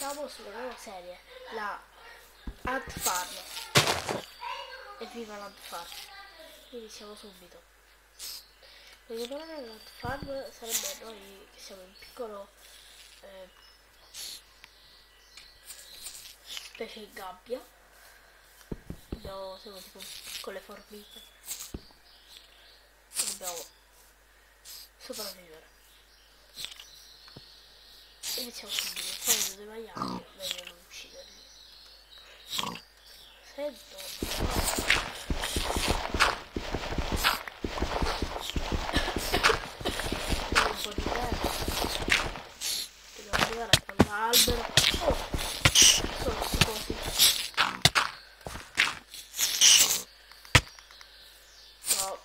siamo sulla nuova serie, la Ant Farm. Evviva l'Ant Farm! Iniziamo subito. Per preparare l'Ant Farm sarebbe noi che siamo un piccolo specie di gabbia. Siamo tipo piccole formiche. E dobbiamo sopravvivere. Iniziamo subito. Poi dei maiali, meglio non ucciderli. Sento un po' di terra. Dobbiamo arrivare a quell'albero. Oh, sono questi cosi. No.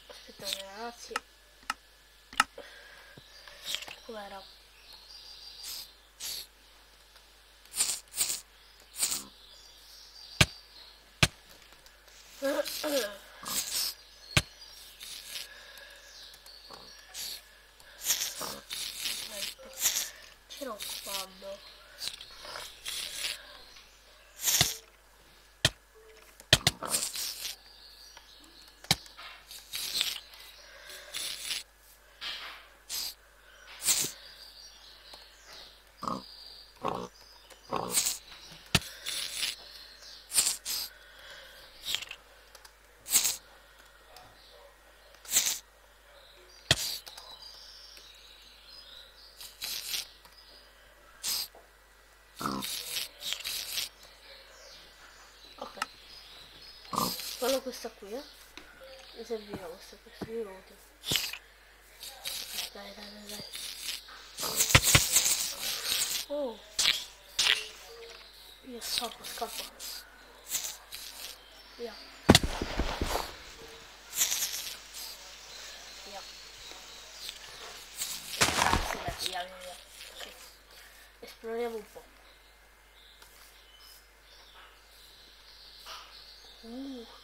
Aspettate ragazzi. Com'era? C'era occupando. Ok, solo questa qui, mi serviva questa minuti. Dai. Oh, io scappo. Via. Grazie, via. Ok. Esploriamo un po'.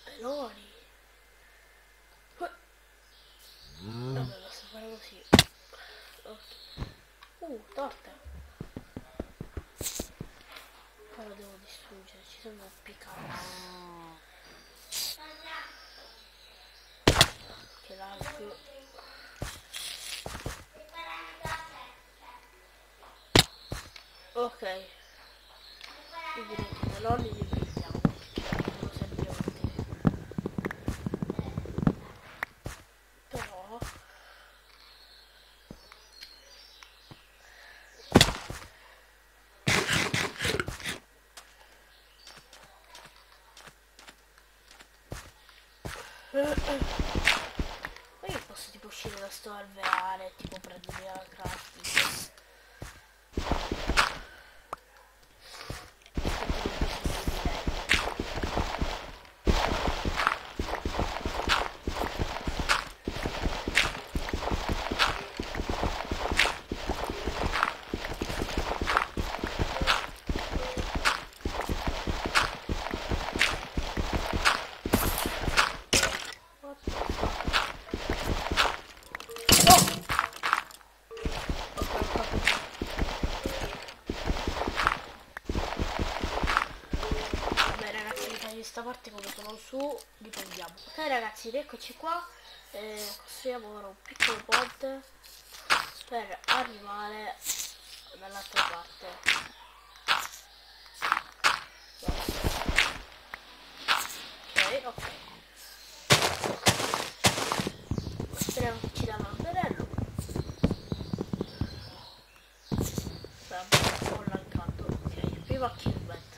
Peloni. Vabbè, basta fare così. Ok. Torte. Poi lo devo distruggere, ci sono piccati. Che l'altro. Ok. I diritti peloni li prendiamo. Sono sempre utili. Però poi io posso tipo uscire da sto alveare, tipo prendermi la crafting. Questa parte come sono su li prendiamo. Ok ragazzi, eccoci qua. Costruiamo ora un piccolo ponte per arrivare dall'altra parte. Ok. Speriamo che ci dà l'alberello. Speriamo con l'accanto. Ok, prima che il vento.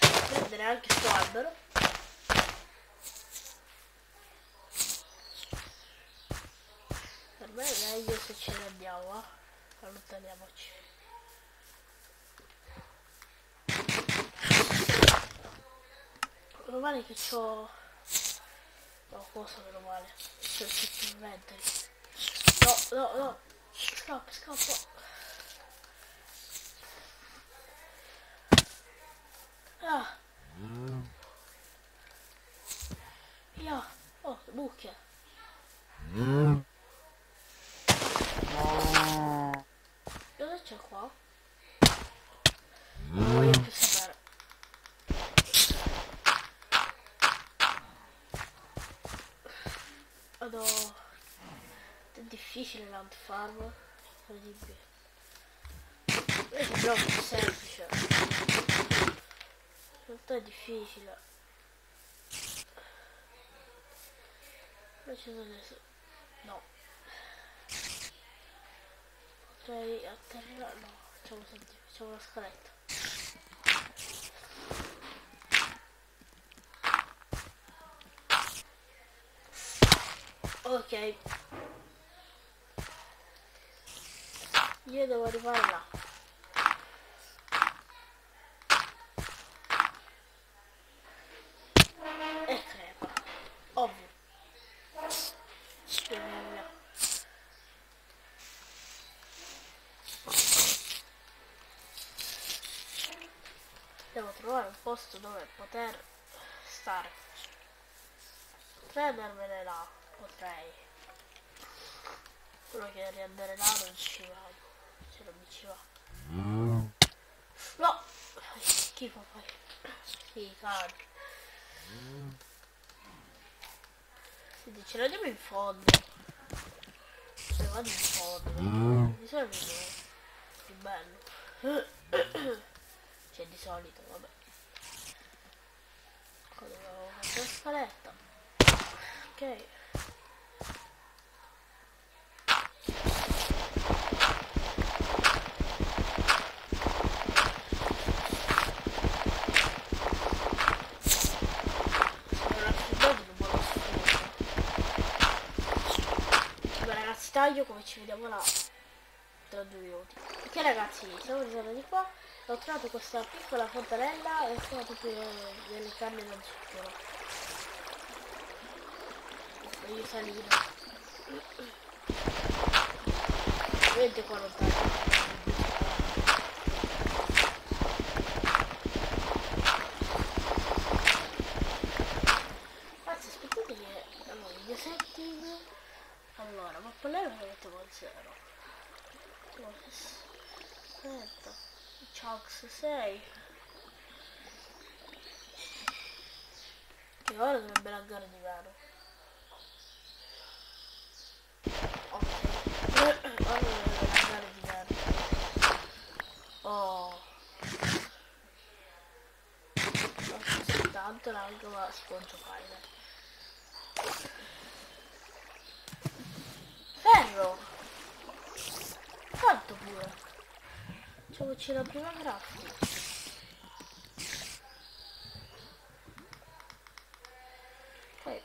A prendere anche sto albero. Per me è meglio se ce ne andiamo, allontaniamoci. Meno male che c'ho... No, cosa meno male? C'ho il kit inventory. No. Scappo. Ah. Via. Oh, buche. Cosa c'è qua? Non voglio più sapere. Vado. È difficile l'ant farm. Incredibile. È proprio più semplice. In realtà è difficile. Non ci sono adesso. No. Potrei atterrare. No, facciamo una scaletta. Ok. Io devo arrivare là. E crepa. Ovvio. Via. Devo trovare un posto dove poter stare. Potrei andarmene là. Potrei. Quello che riandare là non ci vado. Se non mi ci va. No! Schifo poi. Sì, cani. Si dice, lo andiamo in fondo. Se vado in fondo. Di solito è più bello. Cioè di solito, vabbè. Cosa devo fare la scaletta? Ok. Taglio come ci vediamo là tra 2 minuti. Ok ragazzi, siamo ritornati di qua. Ho trovato questa piccola fontanella e ho trovato delle canne da zucchero. Voglio salire. Vedete qua lontano. Anzi, aspettate che... Allora, video setting... Allora, mappa lei lo mettiamo al 0. Aspetta. Chunks 6. Che ora dovrebbe laggare di meno. Ok. Ora dovrebbe laggare di meno. Oh. Non so tanto lag, ma si può giocare. Ferro! Tanto pure. Facciamoci la prima crafting. Poi.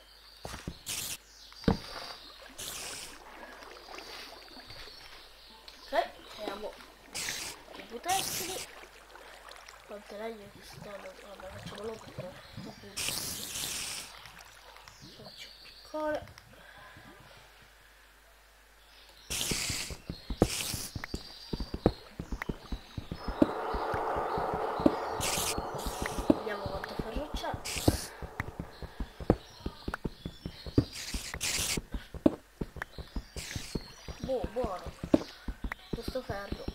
Ok, siamo i putestili. Quante legno che stanno. Vabbè, facciamolo perché faccio piccole. Boh, buono. Questo ferro.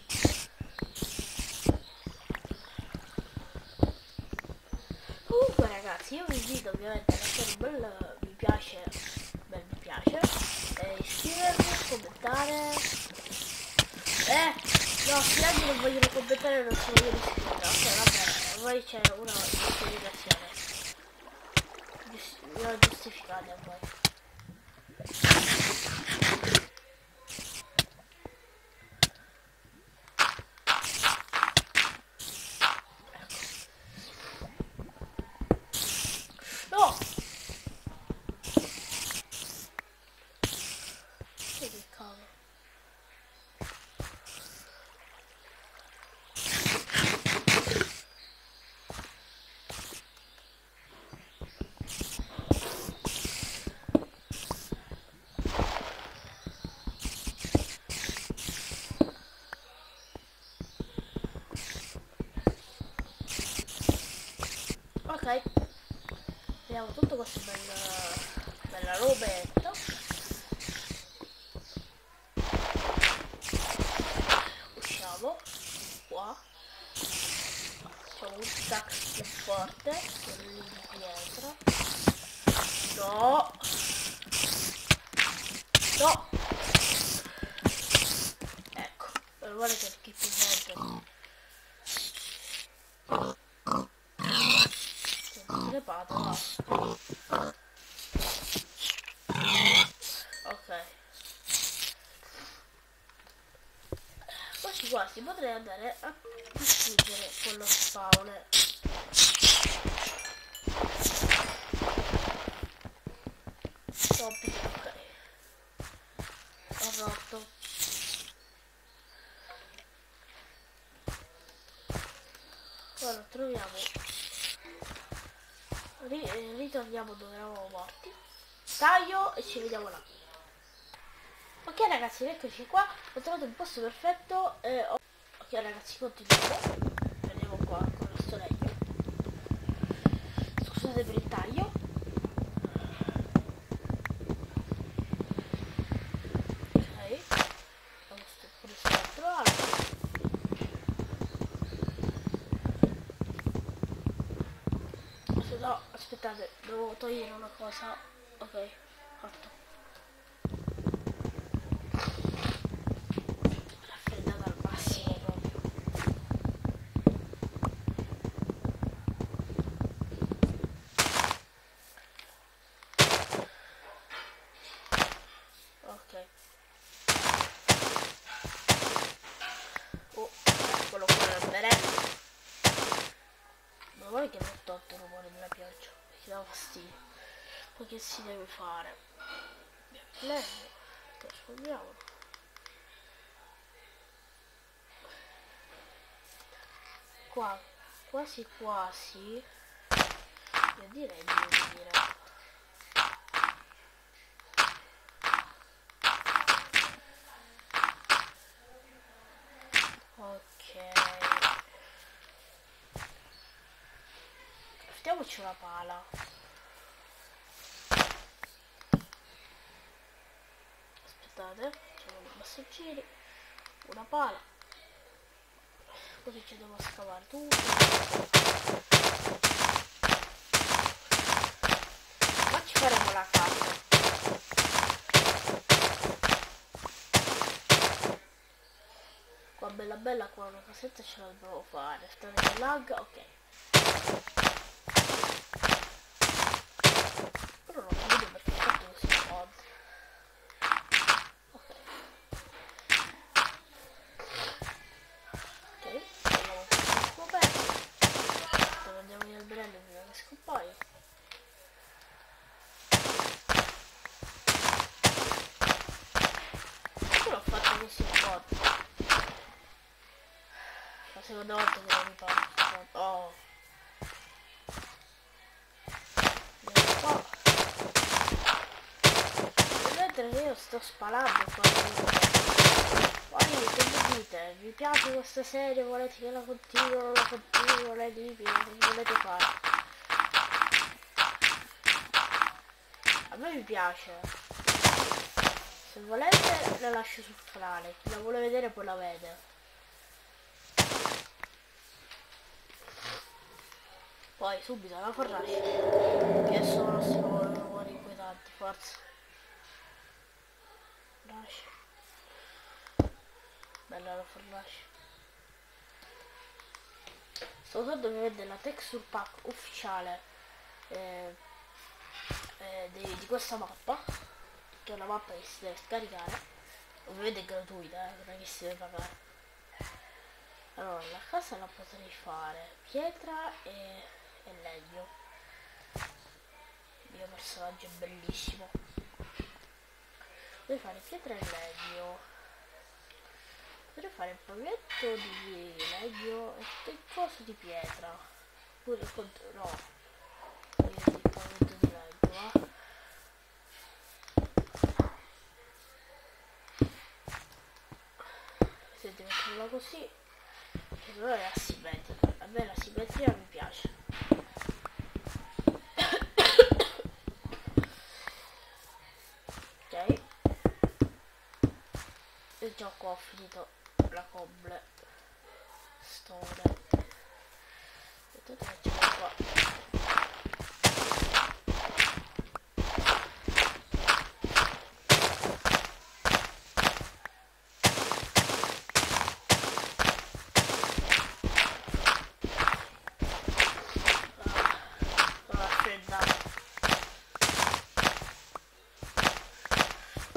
Comunque ragazzi, io vi invito ovviamente a lasciare un bel mi piace, iscrivervi, commentare. No, se oggi non vogliono commentare non si vogliono iscrivere. Ok, vabbè, poi c'è una giustificazione. Vi ho giustificati a voi. No! Che cavolo. Vediamo tutto questo bella robetta. Usciamo qua. Facciamo un tac più forte. Quello lì di pietra. No. No. Ecco. Per guarda che più verde. Crepato, va. Ok. Quasi quasi potrei andare a distruggere quello spawn. Stop. Ok. Ho rotto. Ora troviamo. Ritorniamo dove eravamo morti. Taglio e ci vediamo là. Ok ragazzi, eccoci qua. Ho trovato il posto perfetto. Ok ragazzi, continuiamo. Vediamo qua con questo legno. Scusate per il taglio. Ok. Pure quest'altro albero. No, aspettate, devo togliere una cosa. Ok, fatto. Raffreddata al massimo proprio. Ok. Oh, eccolo qua l'alberello. Ma vuoi che non ho tolto il rumore della pioggia? Perché dava fastidio. Poi che si deve fare? Legno, trasformiamolo. Qua, quasi quasi. Io direi di dire. Ok. Craftiamoci una pala. Aspettate, facciamo dei passeggeri. Una pala. Così ci devo scavare tutto. Ma ci faremo la casa. Qua bella bella, qua una casetta ce la dobbiamo fare. Aspettate che lag, ok. Però non vedo perché fatto così mod. Ok. Ok, andiamo questo pezzo. Andiamo in alberello prima che scompaia. Perché l'ho fatto così forte? La seconda volta che lo riparto. Oh. Andiamo qua. Vedete che io sto spalando qua. Poi che mi dite? Vi piace questa serie? Volete che la continuo? Non la continuo? La elimino? Che volete fare? A me mi piace. Se volete la lascio sul canale. Chi la vuole vedere poi la vede. Poi subito la fornace. Che sono rumori inquietanti, forza. Fornace. Bella la fornace. Sto usando ovviamente la texture pack ufficiale di questa mappa, che è una mappa che si deve scaricare, ovviamente è gratuita, non è che si deve pagare. Allora la casa la potrei fare pietra e legno. Il mio personaggio è bellissimo. Devo fare pietra e legno. Potrei fare il pavetto di legno e il coso di pietra. Pure il conto. No. Il pavetto di legno, va. Senti, metterla così. Che però è asimmetrica. A me la simmetria mi piace. qua ho finito la cobble stone. Intanto facciamo qua.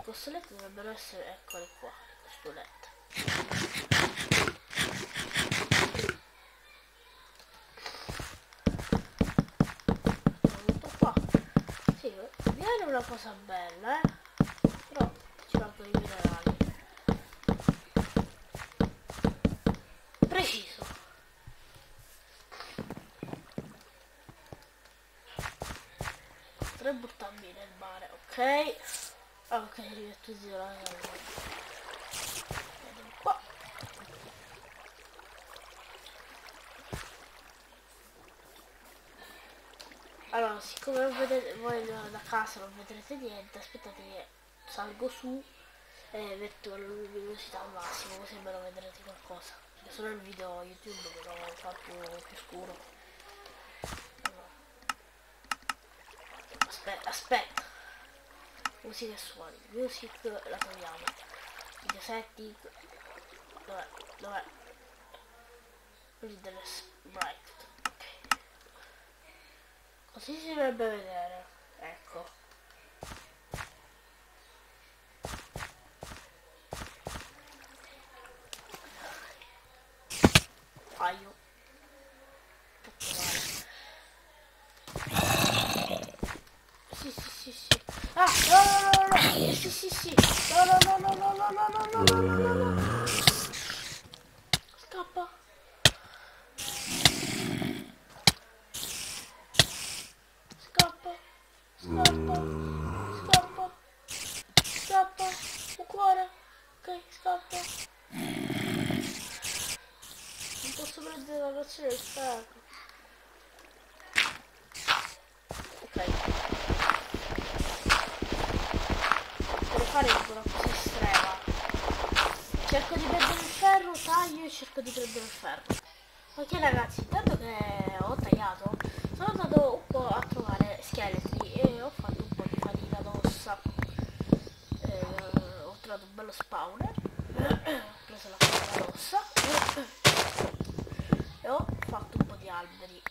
Questo letto dovrebbero essere, eccoli qua, questo letto. Tutto qua. Sì, viene una cosa bella, però ci mancano i minerali. Preciso. Potrei buttarmi nel mare, ok? Ok, rimettuti la qua. Allora, siccome non vedete, voi da casa non vedrete niente, aspettate che salgo su e metto la luminosità al massimo, così almeno vedrete qualcosa. Perché solo il video YouTube che lo fa più scuro. Allora. Aspetta. Musica e suoni. Music la togliamo. Video setting. Dov'è? Quelli delle sprite. Ok. Così si dovrebbe vedere. Ecco. Paio. Sì. Ah, no. Sì. No. Scappa. Scappa. Un cuore. Ok, scappa. Non posso prendere la nozione del ferro. Ok. Devo fare una cosa estrema. Cerco di prendere il ferro, taglio e cerco di prendere il ferro. Ok ragazzi, intanto che ho tagliato, sono andato un po' a trovare scheletri e ho fatto un po' di fatica d'ossa. Ho trovato un bello spawner, ho preso la fatica d'ossa e ho fatto un po' di alberi.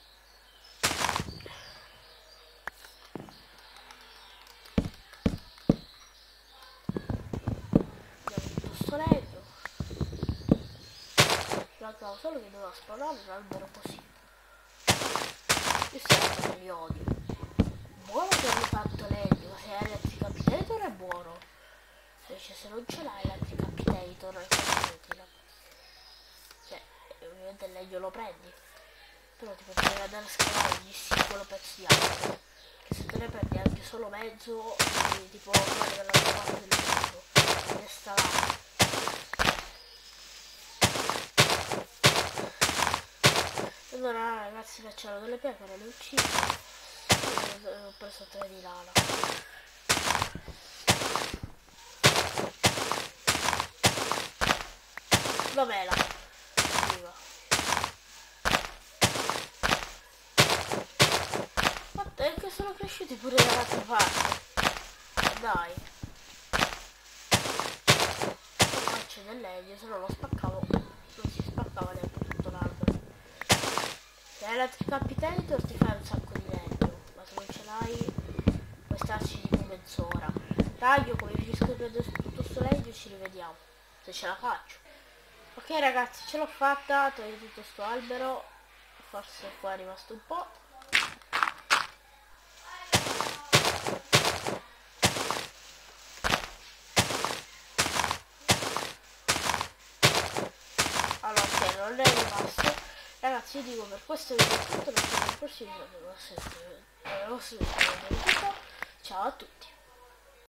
Abbiamo tutto sto legno. Mancava solo che doveva spawnare un albero così. Io sempre li odio. Buono che hanno fatto legno, se hai Electric Capitator è buono. Invece se non ce l'hai Electric Capitator è inutile. Cioè, ovviamente il legno lo prendi. Però ti potrei andare a scavare ogni singolo pezzo di albero. Che se te ne prendi anche solo mezzo, tipo fare dall'altra parte del mondo. Resta là. Allora ragazzi, facciamo delle pecore, le uccido e ho preso 3 di lana. Una mela arriva. Ma è che sono cresciuti pure dall'altra parte. Dai, qua c'è del legno, se no lo spaccavo, non si spaccava neanche tutto l'albero. Se hai Electric Capitator ti fai un sacco di legno, ma se non ce l'hai puoi starci tipo mezz'ora. Taglio, come finisco di prendere tutto sto legno ci rivediamo, se ce la faccio. Ok ragazzi, ce l'ho fatta, toglio tutto sto albero, forse qua è rimasto un po'. Allora ok, non è rimasto. Ragazzi, io dico per questo video è tutto, non c'è il prossimo video, ciao a tutti.